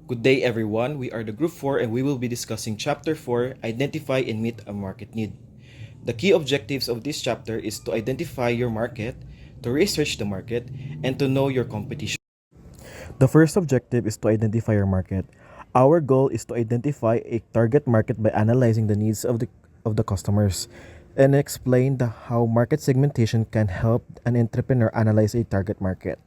Good day, everyone. We are the Group 4 and we will be discussing Chapter 4 Identify and Meet a Market Need. The key objectives of this chapter is to identify your market, to research the market, and to know your competition. The first objective is to identify your market. Our goal is to identify a target market by analyzing the needs of the customers and explain how market segmentation can help an entrepreneur analyze a target market.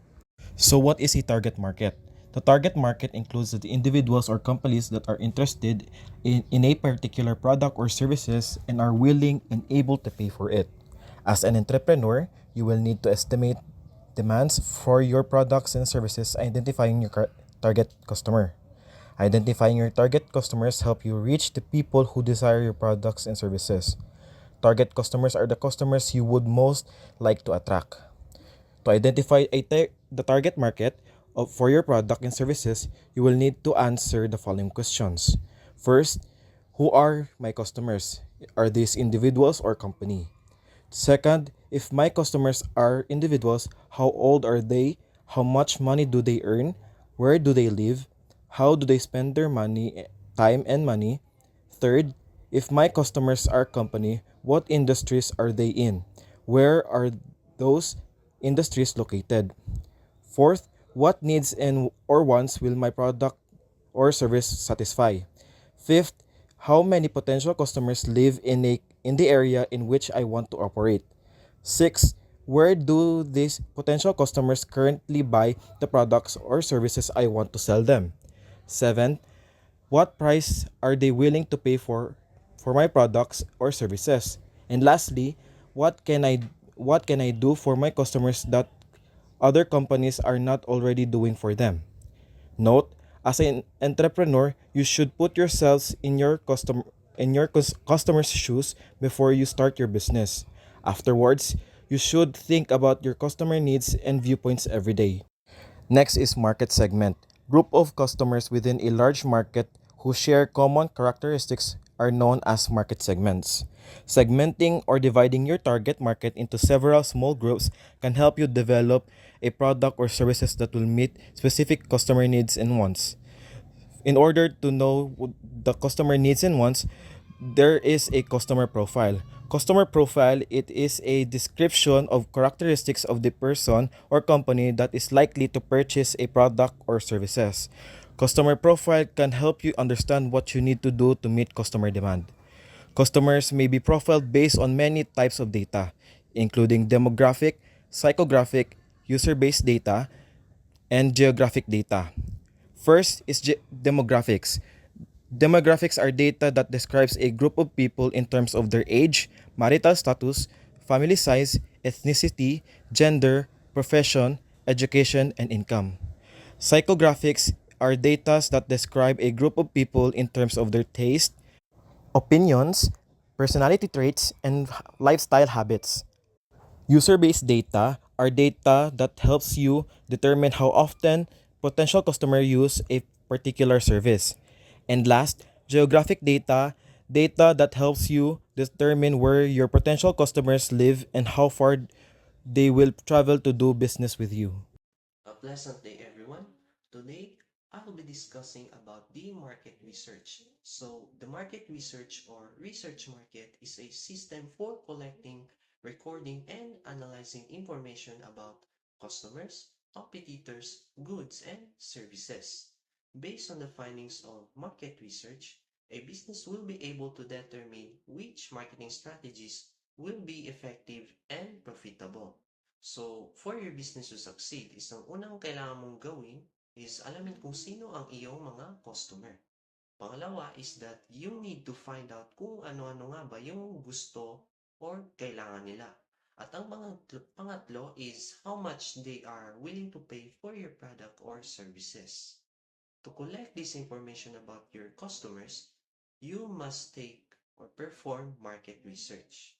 So, what is a target market? The target market includes the individuals or companies that are interested in a particular product or services and are willing and able to pay for it. As an entrepreneur, you will need to estimate demands for your products and services, identifying your target customer. Identifying your target customers help you reach the people who desire your products and services. Target customers are the customers you would most like to attract. To identify the target market for your product and services, you will need to answer the following questions. First, who are my customers? Are these individuals or company? Second, if my customers are individuals, how old are they? How much money do they earn? Where do they live? How do they spend their money, time and money? Third, if my customers are company, what industries are they in? Where are those industries located? Fourth, what needs and or wants will my product or service satisfy? Fifth, how many potential customers live in the area in which I want to operate? Six, where do these potential customers currently buy the products or services I want to sell them? Seven, what price are they willing to pay for my products or services? And lastly, what can I what can I do for my customers that other companies are not already doing for them? Note, as an entrepreneur, you should put yourselves in your customer's shoes before you start your business. Afterwards, you should think about your customer needs and viewpoints every day. Next is market segment. Group of customers within a large market who share common characteristics are known as market segments. Segmenting or dividing your target market into several small groups can help you develop a product or services that will meet specific customer needs and wants. In order to know the customer needs and wants, there is a customer profile. Customer profile, it is a description of characteristics of the person or company that is likely to purchase a product or services. Customer profile can help you understand what you need to do to meet customer demand. Customers may be profiled based on many types of data, including demographic, psychographic, user-based data, and geographic data. First is demographics. Demographics are data that describes a group of people in terms of their age, marital status, family size, ethnicity, gender, profession, education, and income. Psychographics are data that describe a group of people in terms of their taste, opinions, personality traits, and lifestyle habits. User-based data are data that helps you determine how often potential customers use a particular service. And last, geographic data, data that helps you determine where your potential customers live and how far they will travel to do business with you. A pleasant day, everyone. Today, I will be discussing about the market research. So, the market research or research market is a system for collecting, recording, and analyzing information about customers, competitors, goods, and services. Based on the findings of market research, a business will be able to determine which marketing strategies will be effective and profitable. So, for your business to succeed, isang unang kailangan mong gawin is alamin kung sino ang iyong mga customer. Pangalawa is that you need to find out kung ano-ano nga ba yung gusto or kailangan nila. At ang pangatlo is how much they are willing to pay for your product or services. To collect this information about your customers, you must take or perform market research.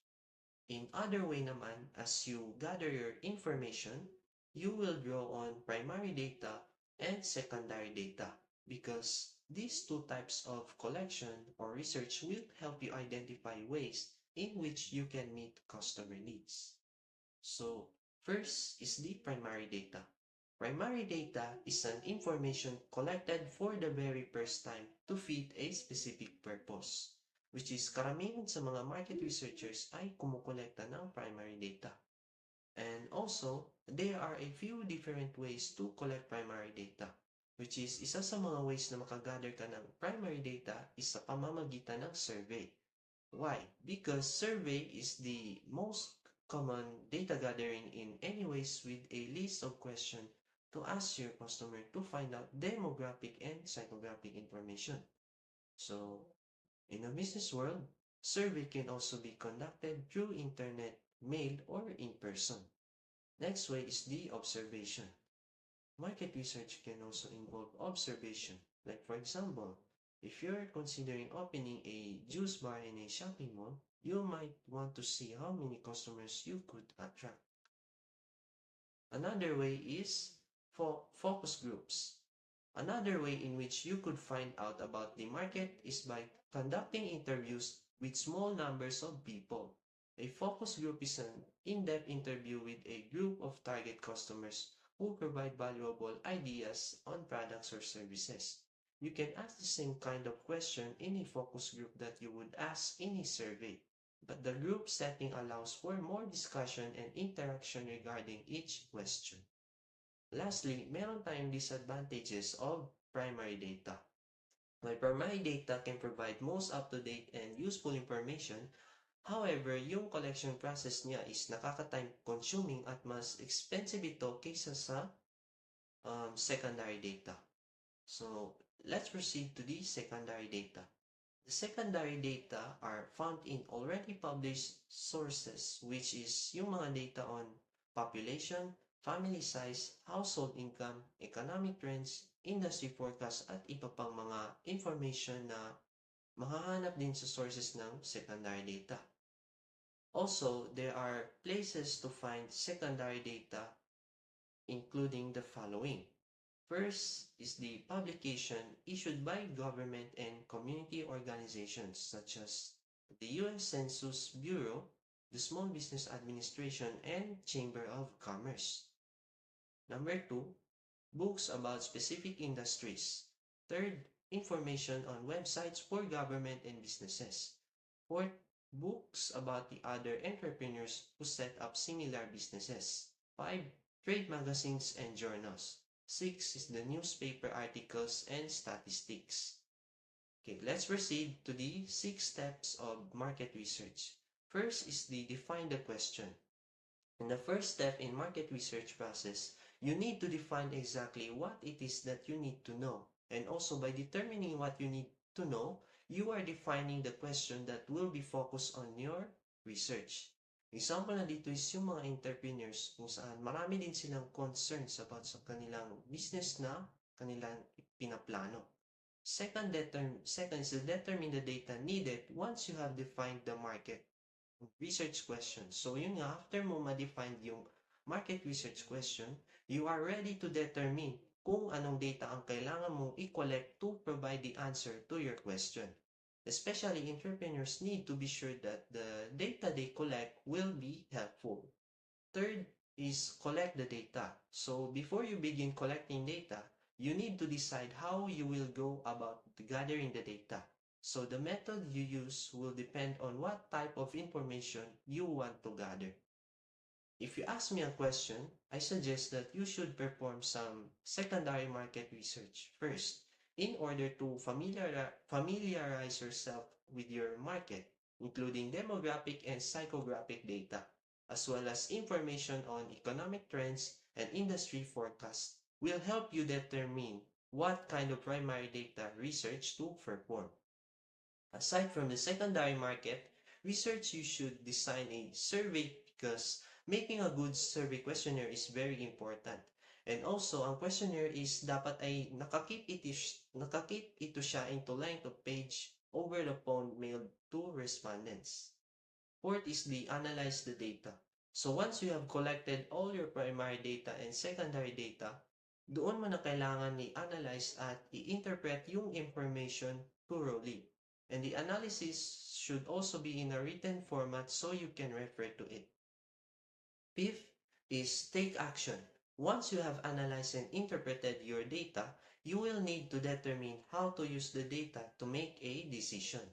In other way naman, as you gather your information, you will draw on primary data and secondary data because these two types of collection or research will help you identify ways in which you can meet customer needs. So, first is the primary data. Primary data is an information collected for the very first time to fit a specific purpose, which is karamihan sa mga market researchers ay kumukolekta ng primary data. And also, there are a few different ways to collect primary data, which is isa sa mga ways na makagather ka ng primary data is sa pamamagitan ng survey. Why? Because survey is the most common data gathering in any ways with a list of questions to ask your customer to find out demographic and psychographic information. So, in a business world, survey can also be conducted through internet, mail, or in person. Next way is the observation. Market research can also involve observation. Like for example, if you're considering opening a juice bar in a shopping mall, you might want to see how many customers you could attract. Another way is focus groups. Another way in which you could find out about the market is by conducting interviews with small numbers of people. A focus group is an in-depth interview with a group of target customers who provide valuable ideas on products or services. You can ask the same kind of question in a focus group that you would ask in a survey, but the group setting allows for more discussion and interaction regarding each question. Lastly, meron tayong disadvantages of primary data. While primary data can provide most up-to-date and useful information, however, yung collection process niya is nakaka-time consuming at mas expensive ito kaysa sa secondary data. So, let's proceed to the secondary data. The secondary data are found in already published sources, which is yung mga data on population, family size, household income, economic trends, industry forecast, at iba pang mga information na mahahanap din sa sources ng secondary data. Also, there are places to find secondary data, including the following. First is the publication issued by government and community organizations such as the U.S. Census Bureau, the Small Business Administration, and Chamber of Commerce. Number 2, books about specific industries. Third, information on websites for government and businesses. Fourth, books about the other entrepreneurs who set up similar businesses. 5, trade magazines and journals. 6 is the newspaper articles and statistics. Okay, let's proceed to the 6 steps of market research. First is the define the question. In the first step in market research process, you need to define exactly what it is that you need to know. And also by determining what you need to know, you are defining the question that will be focused on your research. Example na dito is yung mga entrepreneurs kung saan marami din silang concerns about sa kanilang business na kanilang pinaplano. Second is to determine the data needed once you have defined the market research question. So yun nga, after mo ma-define yung market research question, you are ready to determine kung anong data ang kailangan mong i-collect to provide the answer to your question. Especially entrepreneurs need to be sure that the data they collect will be helpful. Third is collect the data. So before you begin collecting data, you need to decide how you will go about gathering the data. So the method you use will depend on what type of information you want to gather. If you ask me a question, I suggest that you should perform some secondary market research first in order to familiarize yourself with your market, including demographic and psychographic data, as well as information on economic trends and industry forecasts will help you determine what kind of primary data research to perform. Aside from the secondary market research, you should design a survey because making a good survey questionnaire is very important. And also, ang questionnaire is dapat ay nakakip ito siya into length of page over the phone mailed to respondents. Fourth is the analyze the data. So once you have collected all your primary data and secondary data, doon mo na kailangan i-analyze at i-interpret yung information thoroughly. And the analysis should also be in a written format so you can refer to it. Fifth is take action. Once you have analyzed and interpreted your data, you will need to determine how to use the data to make a decision.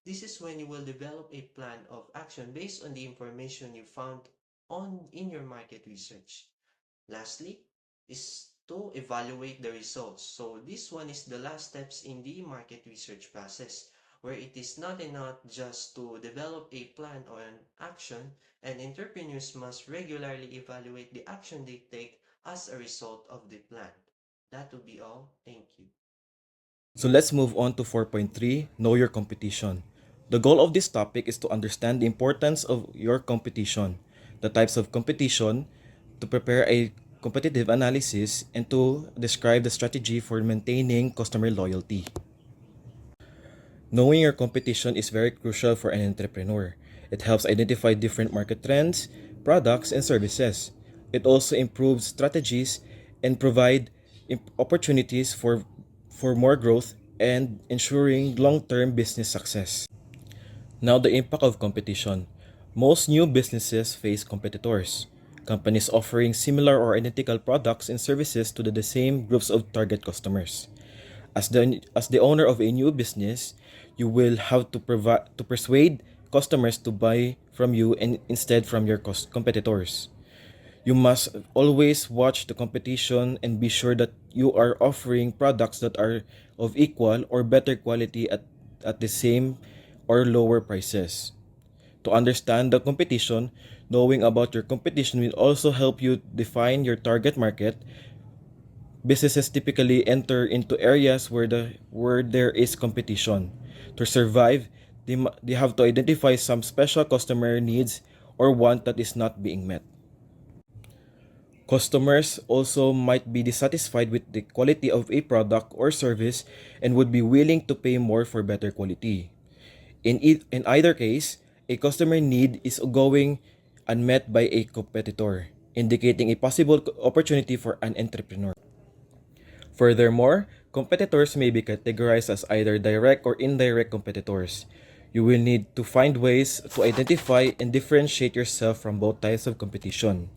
This is when you will develop a plan of action based on the information you found in your market research. Lastly, is to evaluate the results. So this one is the last steps in the market research process, where it is not enough just to develop a plan or an action, and entrepreneurs must regularly evaluate the action they take as a result of the plan. That would be all. Thank you. So let's move on to 4.3, Know Your Competition. The goal of this topic is to understand the importance of your competition, the types of competition, to prepare a competitive analysis, and to describe the strategy for maintaining customer loyalty. Knowing your competition is very crucial for an entrepreneur. It helps identify different market trends, products, and services. It also improves strategies and provide opportunities for more growth and ensuring long-term business success. Now the impact of competition. Most new businesses face competitors. Companies offering similar or identical products and services to the same groups of target customers. As the owner of a new business, you will have to persuade customers to buy from you and instead from your competitors. You must always watch the competition and be sure that you are offering products that are of equal or better quality at the same or lower prices. To understand the competition, knowing about your competition will also help you define your target market. Businesses typically enter into areas where there is competition. To survive, they have to identify some special customer needs or want that is not being met. Customers also might be dissatisfied with the quality of a product or service and would be willing to pay more for better quality. In either case, a customer need is going unmet by a competitor, indicating a possible opportunity for an entrepreneur. Furthermore, competitors may be categorized as either direct or indirect competitors. You will need to find ways to identify and differentiate yourself from both types of competition.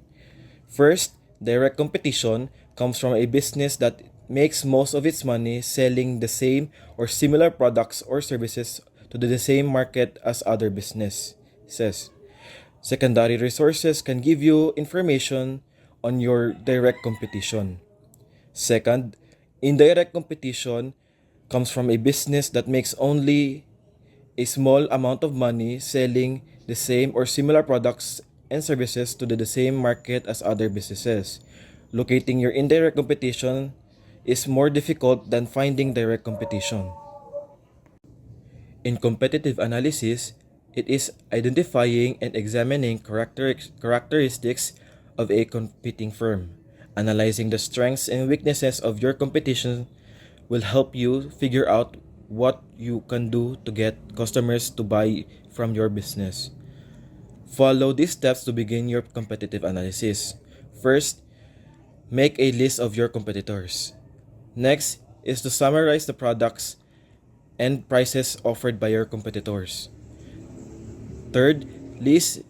First, direct competition comes from a business that makes most of its money selling the same or similar products or services to the same market as other businesses. Secondary resources can give you information on your direct competition. Second, indirect competition comes from a business that makes only a small amount of money selling the same or similar products and services to the same market as other businesses. Locating your indirect competition is more difficult than finding direct competition. In competitive analysis, it is identifying and examining characteristics of a competing firm. Analyzing the strengths and weaknesses of your competition will help you figure out what you can do to get customers to buy from your business. Follow these steps to begin your competitive analysis. First, make a list of your competitors. Next is to summarize the products and prices offered by your competitors. Third, list,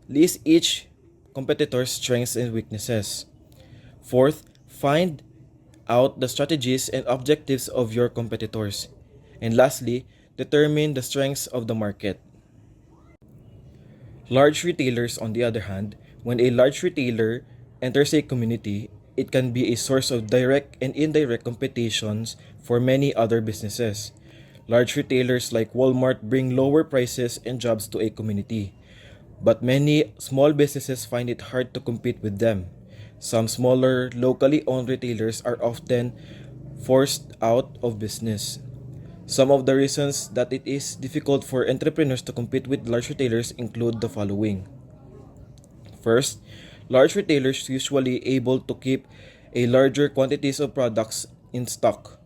list each competitor's strengths and weaknesses. Fourth, find out the strategies and objectives of your competitors. And lastly, determine the strengths of the market. Large retailers, on the other hand, when a large retailer enters a community, it can be a source of direct and indirect competitions for many other businesses. Large retailers like Walmart bring lower prices and jobs to a community, but many small businesses find it hard to compete with them. Some smaller, locally owned retailers are often forced out of business. Some of the reasons that it is difficult for entrepreneurs to compete with large retailers include the following. First, large retailers usually able to keep a larger quantities of products in stock.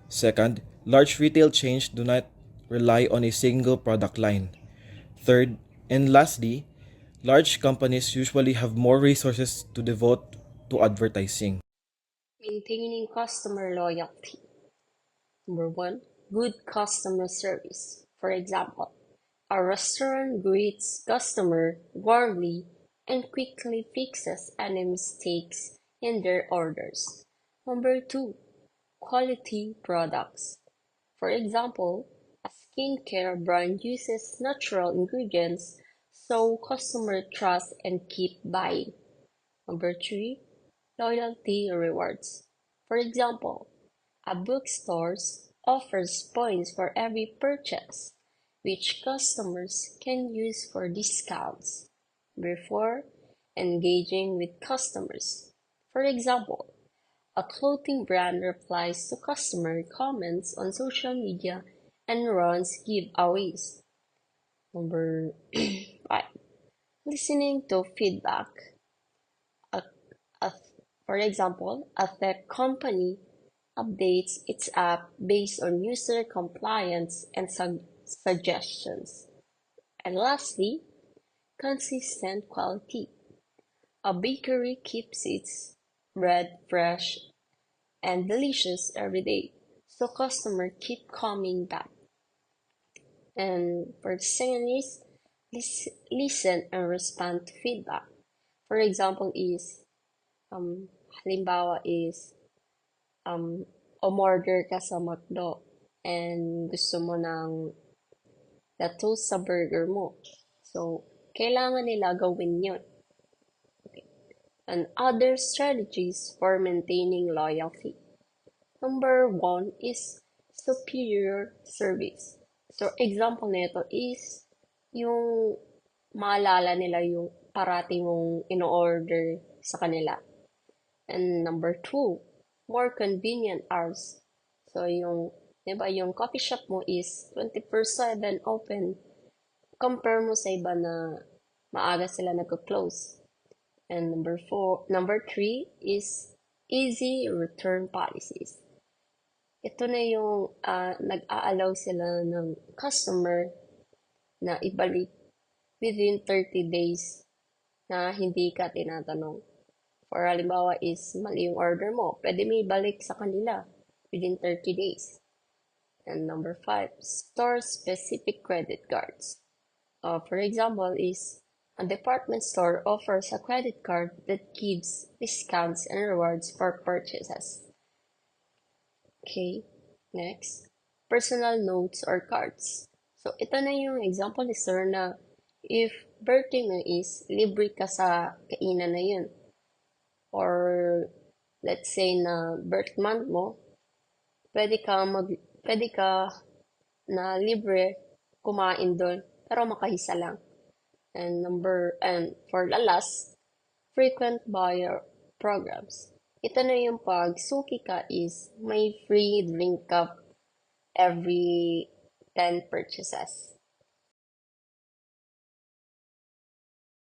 Second, large retail chains do not rely on a single product line. Third, and lastly, large companies usually have more resources to devote to advertising. Maintaining customer loyalty. Number one, good customer service. For example, a restaurant greets customer warmly and quickly fixes any mistakes in their orders. Number two, quality products. For example, a skincare brand uses natural ingredients so customers trust and keep buying. Number three, loyalty rewards. For example, a bookstore offers points for every purchase, which customers can use for discounts. Number four, engaging with customers. For example, a clothing brand replies to customer comments on social media and runs giveaways. Number five, listening to feedback. A, a, for example, a tech company updates its app based on user compliance and suggestions. And lastly, consistent quality. A bakery keeps its bread fresh and delicious every day, so customers keep coming back. And for the second is listen and respond to feedback. For example is halimbawa is um umorder ka sa McDo and gusto mo ng na-toast sa burger mo. So, kailangan nila gawin yun. Okay. And other strategies for maintaining loyalty. Number one is superior service. So, example nito is yung maalala nila yung parati mong in-order sa kanila. And number two, more convenient hours. So, yung, di ba, yung coffee shop mo is 24/7 open. Compare mo sa iba na maaga sila nagko-close. And number three is easy return policies. Ito na yung nag-a-allow sila ng customer na ibalik within 30 days na hindi ka tinatanong. For halimbawa is mali yung order mo, pwede mo ibalik sa kanila within 30 days. And number five, store-specific credit cards. For example is a department store offers a credit card that gives discounts and rewards for purchases. Okay, next. Personal notes or cards. So, ito na yung example ni Sir na if birthday mo is libre ka sa kainan na yun. Or, let's say na birth month mo, pwede ka na libre kumain doon, pero makahisa lang. And for the last, frequent buyer programs. Ito na yung pag suki ka is may free drink cup every 10 purchases.